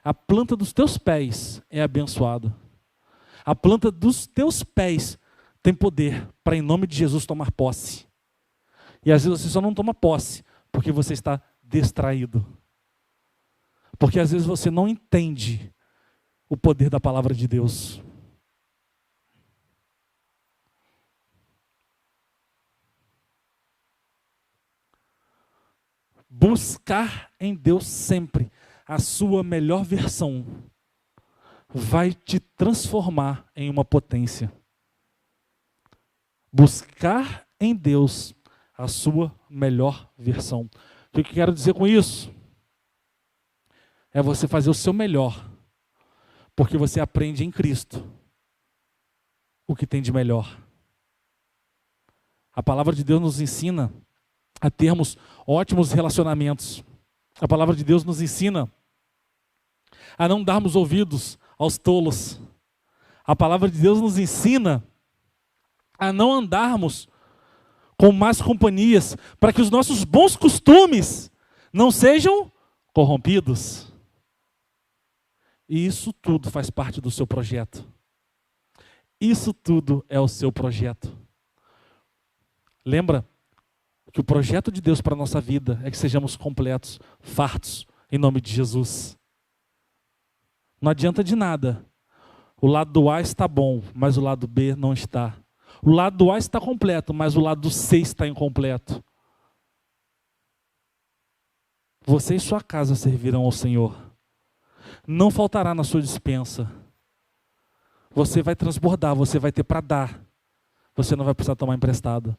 A planta dos teus pés é abençoada. A planta dos teus pés tem poder para, em nome de Jesus, tomar posse. E às vezes você só não toma posse porque você está distraído. Porque às vezes você não entende o poder da palavra de Deus. Buscar em Deus sempre a sua melhor versão vai te transformar em uma potência. Buscar em Deus a sua melhor versão. O que eu quero dizer com isso? É você fazer o seu melhor, porque você aprende em Cristo o que tem de melhor. A palavra de Deus nos ensina a termos ótimos relacionamentos. A palavra de Deus nos ensina a não darmos ouvidos aos tolos. A palavra de Deus nos ensina a não andarmos com más companhias, para que os nossos bons costumes não sejam corrompidos. E isso tudo faz parte do seu projeto. Isso tudo é o seu projeto. Lembra que o projeto de Deus para a nossa vida é que sejamos completos, fartos, em nome de Jesus. Não adianta de nada. O lado do A está bom, mas o lado B não está. O lado do A está completo, mas o lado do C está incompleto. Você e sua casa servirão ao Senhor. Não faltará na sua despensa. Você vai transbordar, você vai ter para dar. Você não vai precisar tomar emprestado.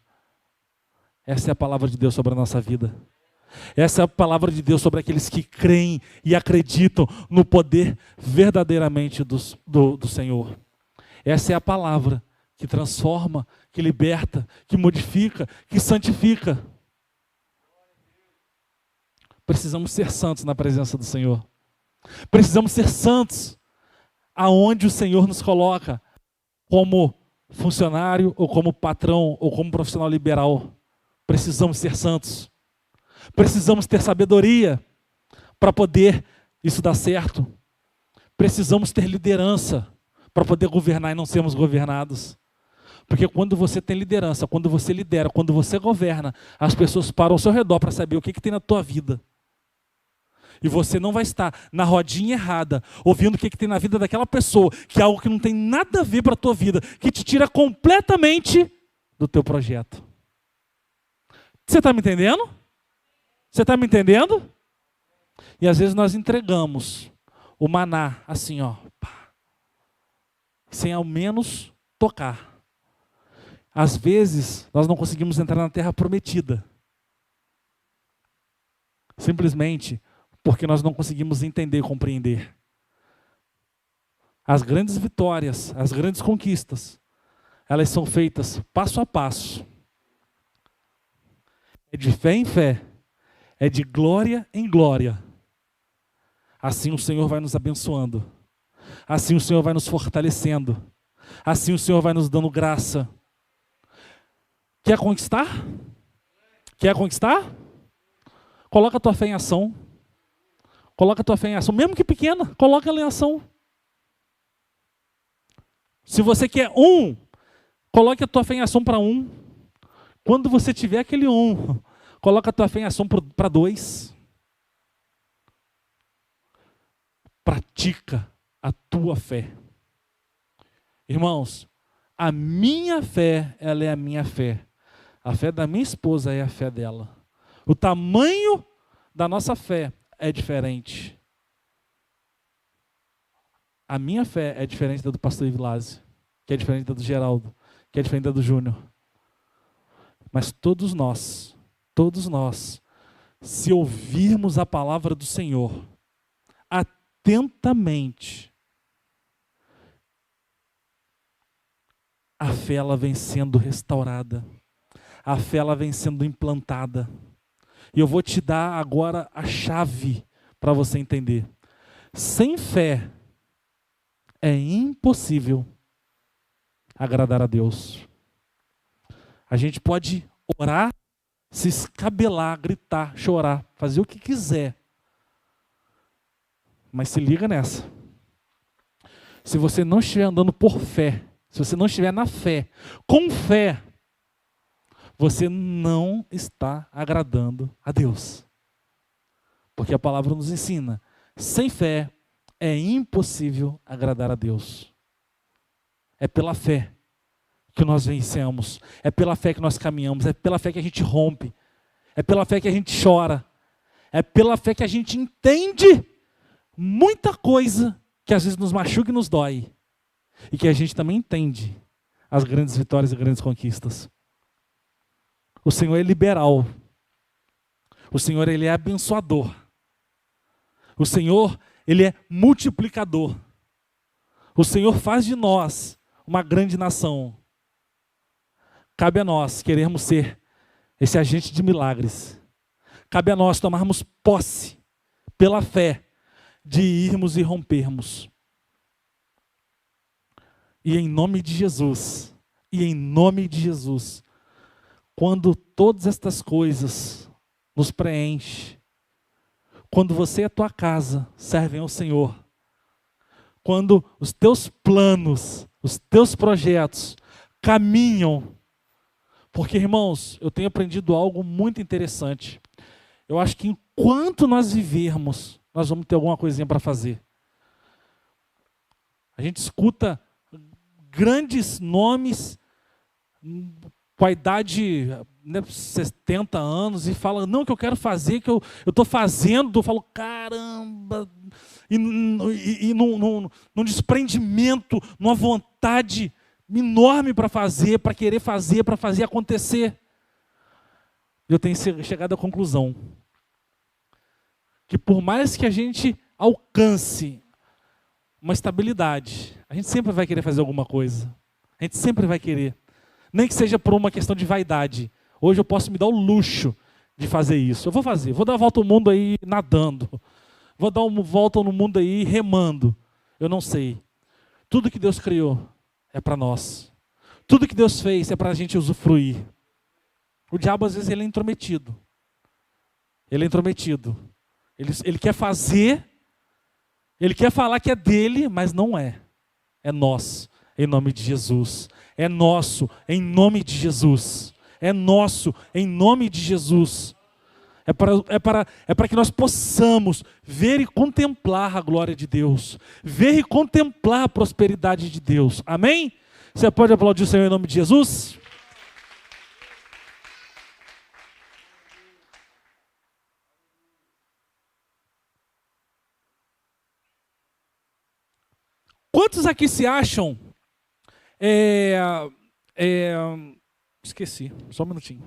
Essa é a palavra de Deus sobre a nossa vida. Essa é a palavra de Deus sobre aqueles que creem e acreditam no poder verdadeiramente do Senhor. Essa é a palavra que transforma, que liberta, que modifica, que santifica. Precisamos ser santos na presença do Senhor. Precisamos ser santos aonde o Senhor nos coloca, como funcionário, ou como patrão, ou como profissional liberal. Precisamos ser santos. Precisamos ter sabedoria para poder isso dar certo. Precisamos ter liderança para poder governar e não sermos governados. Porque quando você tem liderança, quando você lidera, quando você governa, as pessoas param ao seu redor para saber o que tem na tua vida. E você não vai estar na rodinha errada, ouvindo o que tem na vida daquela pessoa, que é algo que não tem nada a ver para a tua vida, que te tira completamente do teu projeto. Você está me entendendo? Você está me entendendo? E às vezes nós entregamos o maná assim, ó, sem ao menos tocar. Às vezes nós não conseguimos entrar na terra prometida. Simplesmente porque nós não conseguimos entender e compreender. As grandes vitórias, as grandes conquistas, elas são feitas passo a passo. É de fé em fé, é de glória em glória. Assim o Senhor vai nos abençoando. Assim o Senhor vai nos fortalecendo. Assim o Senhor vai nos dando graça. Quer conquistar? Quer conquistar? Coloca a tua fé em ação. Coloca a tua fé em ação, mesmo que pequena, coloca ela em ação. Se você quer coloque a tua fé em ação para 1. Quando você tiver aquele 1, coloca a tua fé em ação para 2. Pratica a tua fé. Irmãos, a minha fé, ela é a minha fé. A fé da minha esposa é a fé dela. O tamanho da nossa fé é diferente. A minha fé é diferente da do pastor Ivilásio, que é diferente da do Geraldo, que é diferente da do Júnior. Mas todos nós, se ouvirmos a palavra do Senhor atentamente, a fé ela vem sendo restaurada, a fé ela vem sendo implantada. E eu vou te dar agora a chave para você entender. Sem fé é impossível agradar a Deus. A gente pode orar, se escabelar, gritar, chorar, fazer o que quiser. Mas se liga nessa. Se você não estiver andando por fé, se você não estiver na fé, com fé, você não está agradando a Deus. Porque a palavra nos ensina, sem fé é impossível agradar a Deus. É pela fé que nós vencemos, é pela fé que nós caminhamos, é pela fé que a gente rompe, é pela fé que a gente chora, é pela fé que a gente entende muita coisa que às vezes nos machuca e nos dói, e que a gente também entende as grandes vitórias e grandes conquistas. O Senhor é liberal. O Senhor, Ele é abençoador. O Senhor, Ele é multiplicador. O Senhor faz de nós uma grande nação. Cabe a nós querermos ser esse agente de milagres. Cabe a nós tomarmos posse, pela fé, de irmos e rompermos. E em nome de Jesus, quando todas estas coisas nos preenchem, quando você e a tua casa servem ao Senhor, quando os teus planos, os teus projetos caminham, porque, irmãos, eu tenho aprendido algo muito interessante. Eu acho que enquanto nós vivermos, nós vamos ter alguma coisinha para fazer. A gente escuta grandes nomes com a idade, 70 anos, e fala, não, que eu quero fazer, que eu estou fazendo. Eu falo, caramba, e num desprendimento, numa vontade enorme para fazer, para querer fazer, para fazer acontecer. Eu tenho chegado à conclusão que por mais que a gente alcance uma estabilidade, a gente sempre vai querer fazer alguma coisa. A gente sempre vai querer. Nem que seja por uma questão de vaidade. Hoje eu posso me dar o luxo de fazer isso. Eu vou fazer. Vou dar uma volta ao mundo aí nadando. Vou dar uma volta no mundo aí remando. Eu não sei. Tudo que Deus criou é para nós. Tudo que Deus fez é para a gente usufruir. O diabo, às vezes, ele é intrometido. Ele é intrometido. Ele quer fazer, ele quer falar que é dele, mas não é. É nosso, em nome de Jesus. É nosso, em nome de Jesus. É nosso, em nome de Jesus. É para que nós possamos ver e contemplar a glória de Deus. Ver e contemplar a prosperidade de Deus. Amém? Você pode aplaudir o Senhor em nome de Jesus? Quantos aqui se acham... esqueci, só um minutinho.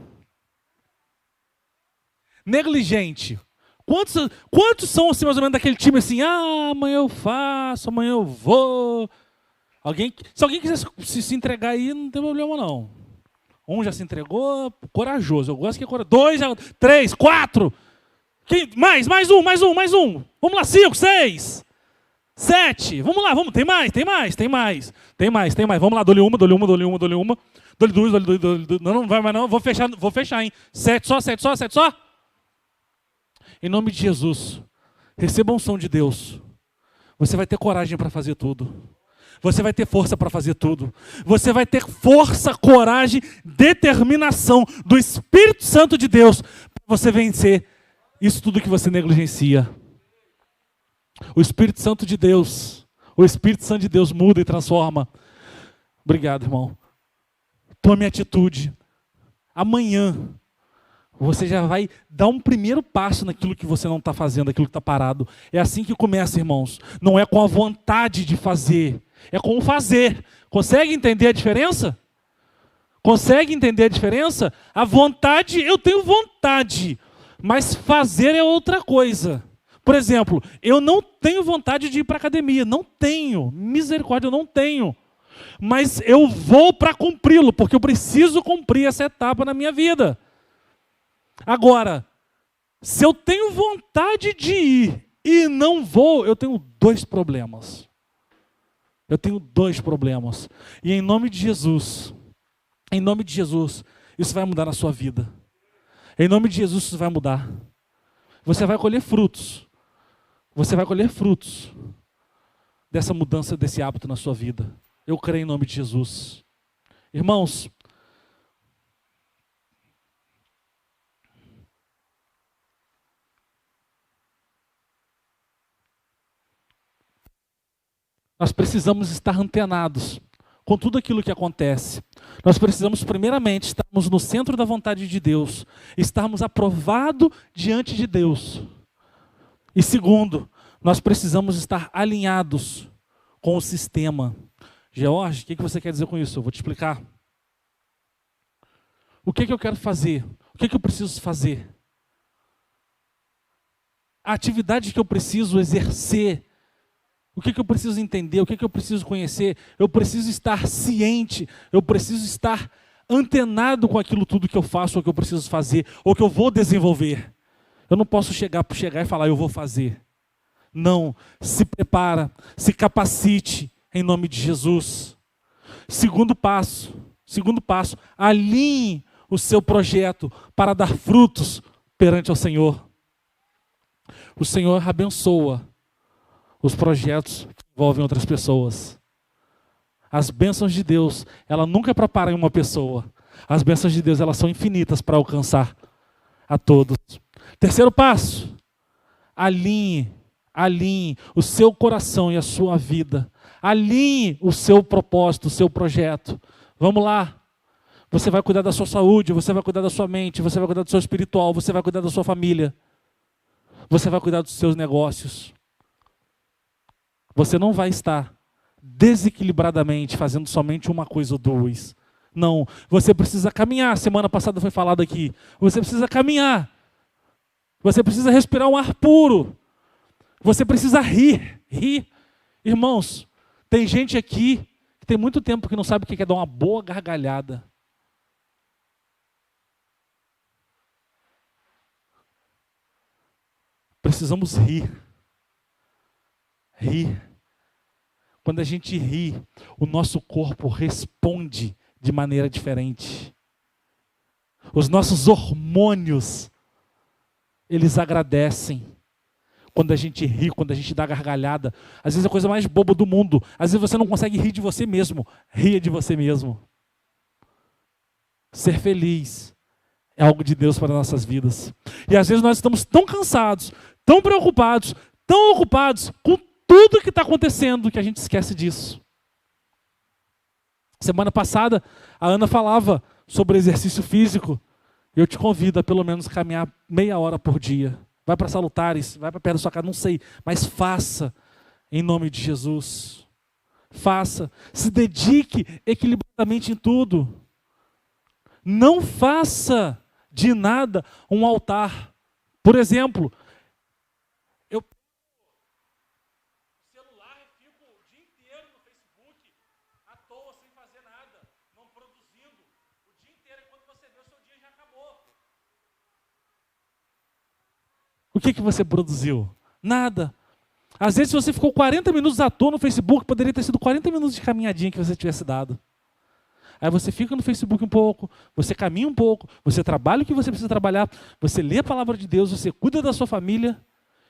Negligente. Quantos são assim, mais ou menos daquele time assim, amanhã eu faço, amanhã eu vou. Se alguém quiser se entregar aí, não tem problema não. Um já se entregou, corajoso. Eu gosto que é corajoso. 2, 3, 4. Mais um. Vamos lá, 5, 6, 7. Vamos lá, tem mais. Vamos lá, dou-lhe uma. Dou-lhe duas. Não vai mais não, vou fechar, hein. 7 só. Em nome de Jesus, receba a unção de Deus. Você vai ter coragem para fazer tudo. Você vai ter força para fazer tudo. Você vai ter força, coragem, determinação do Espírito Santo de Deus para você vencer isso tudo que você negligencia. O Espírito Santo de Deus muda e transforma. Obrigado, irmão. Tome atitude. Amanhã você já vai dar um primeiro passo naquilo que você não está fazendo, naquilo que está parado. É assim que começa, irmãos. Não é com a vontade de fazer, é com o fazer. Consegue entender a diferença? Consegue entender a diferença? A vontade, eu tenho vontade, mas fazer é outra coisa. Por exemplo, eu não tenho vontade de ir para a academia, não tenho. Misericórdia, eu não tenho. Mas eu vou para cumpri-lo, porque eu preciso cumprir essa etapa na minha vida. Agora, se eu tenho vontade de ir e não vou, eu tenho dois problemas. E em nome de Jesus, isso vai mudar na sua vida. Em nome de Jesus, isso vai mudar. Você vai colher frutos. Dessa mudança, desse hábito na sua vida. Eu creio em nome de Jesus. Irmãos, nós precisamos estar antenados com tudo aquilo que acontece. Nós precisamos, primeiramente, estarmos no centro da vontade de Deus, estarmos aprovados diante de Deus. E segundo, nós precisamos estar alinhados com o sistema. George, o que você quer dizer com isso? Eu vou te explicar. O que eu quero fazer? O que eu preciso fazer? A atividade que eu preciso exercer, o que eu preciso entender, o que eu preciso conhecer, eu preciso estar ciente, eu preciso estar antenado com aquilo tudo que eu faço, ou que eu preciso fazer, ou que eu vou desenvolver. Eu não posso chegar e falar, eu vou fazer. Não, se prepara, se capacite em nome de Jesus. Segundo passo, alinhe o seu projeto para dar frutos perante ao Senhor. O Senhor abençoa os projetos que envolvem outras pessoas. As bênçãos de Deus, ela nunca é para parar em uma pessoa. As bênçãos de Deus, elas são infinitas para alcançar a todos. Terceiro passo, alinhe o seu coração e a sua vida. Alinhe o seu propósito, o seu projeto. Vamos lá. Você vai cuidar da sua saúde, você vai cuidar da sua mente, você vai cuidar do seu espiritual, você vai cuidar da sua família. Você vai cuidar dos seus negócios. Você não vai estar desequilibradamente fazendo somente uma coisa ou duas. Não, você precisa caminhar. Semana passada foi falado aqui. Você precisa caminhar. Você precisa respirar um ar puro. Você precisa rir. Irmãos, tem gente aqui que tem muito tempo que não sabe o que é dar uma boa gargalhada. Precisamos rir. Quando a gente ri, o nosso corpo responde de maneira diferente. Os nossos hormônios, eles agradecem. Quando a gente ri, quando a gente dá gargalhada. Às vezes é a coisa mais boba do mundo. Às vezes você não consegue rir de você mesmo. Ria de você mesmo. Ser feliz é algo de Deus para nossas vidas. E às vezes nós estamos tão cansados, tão preocupados, tão ocupados com tudo que está acontecendo que a gente esquece disso. Semana passada, a Ana falava sobre exercício físico. Eu te convido a pelo menos caminhar meia hora por dia. Vai para Salutares, vai para perto da sua casa, não sei. Mas faça, em nome de Jesus. Faça. Se dedique equilibradamente em tudo. Não faça de nada um altar. Por exemplo, eu pego o celular e fico o dia inteiro no Facebook, à toa, sem fazer nada, não produzindo. O dia inteiro, e quando você vê, o seu dia já acabou. O que você produziu? Nada. Às vezes, se você ficou 40 minutos à toa no Facebook, poderia ter sido 40 minutos de caminhadinha que você tivesse dado. Aí você fica no Facebook um pouco, você caminha um pouco, você trabalha o que você precisa trabalhar, você lê a palavra de Deus, você cuida da sua família.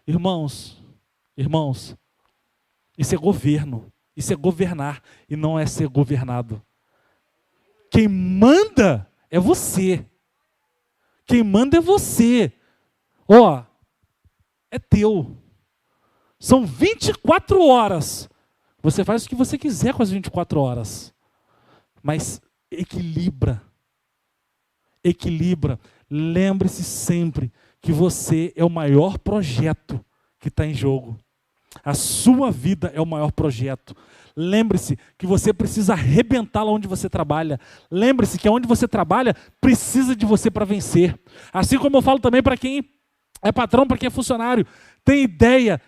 Irmãos, isso é governo, isso é governar e não é ser governado. Quem manda é você. Quem manda é você. Ó, é teu. São 24 horas. Você faz o que você quiser com as 24 horas. Mas equilibra. Equilibra. Lembre-se sempre que você é o maior projeto que está em jogo. A sua vida é o maior projeto. Lembre-se que você precisa arrebentar lá onde você trabalha. Lembre-se que onde você trabalha precisa de você para vencer. Assim como eu falo também para quem é patrão, para quem é funcionário. Tem ideia,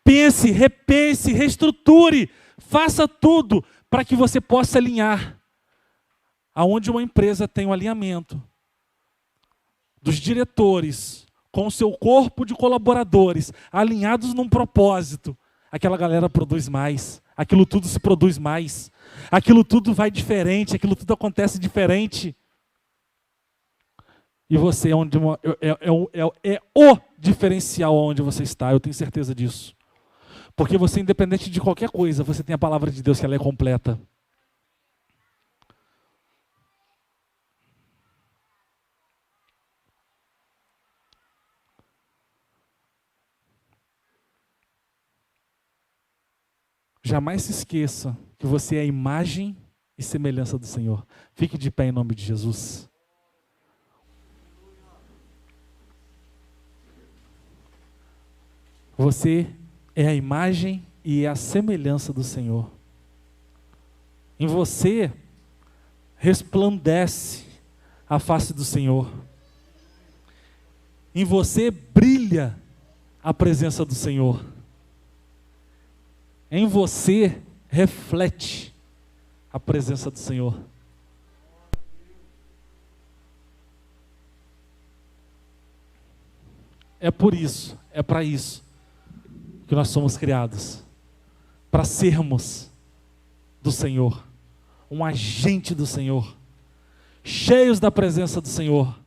pense, repense, reestruture. Faça tudo para que você possa alinhar. Aonde uma empresa tem um alinhamento dos diretores com o seu corpo de colaboradores, alinhados num propósito, aquela galera produz mais, aquilo tudo se produz mais, aquilo tudo vai diferente, aquilo tudo acontece diferente. E você é o diferencial onde você está, eu tenho certeza disso. Porque você, independente de qualquer coisa, você tem a palavra de Deus que ela é completa. Jamais se esqueça que você é a imagem e semelhança do Senhor. Fique de pé em nome de Jesus. Você é a imagem e a semelhança do Senhor. Em você resplandece a face do Senhor. Em você brilha a presença do Senhor. Em você reflete a presença do Senhor. É por isso, é para isso que nós somos criados. Para sermos do Senhor, um agente do Senhor, cheios da presença do Senhor.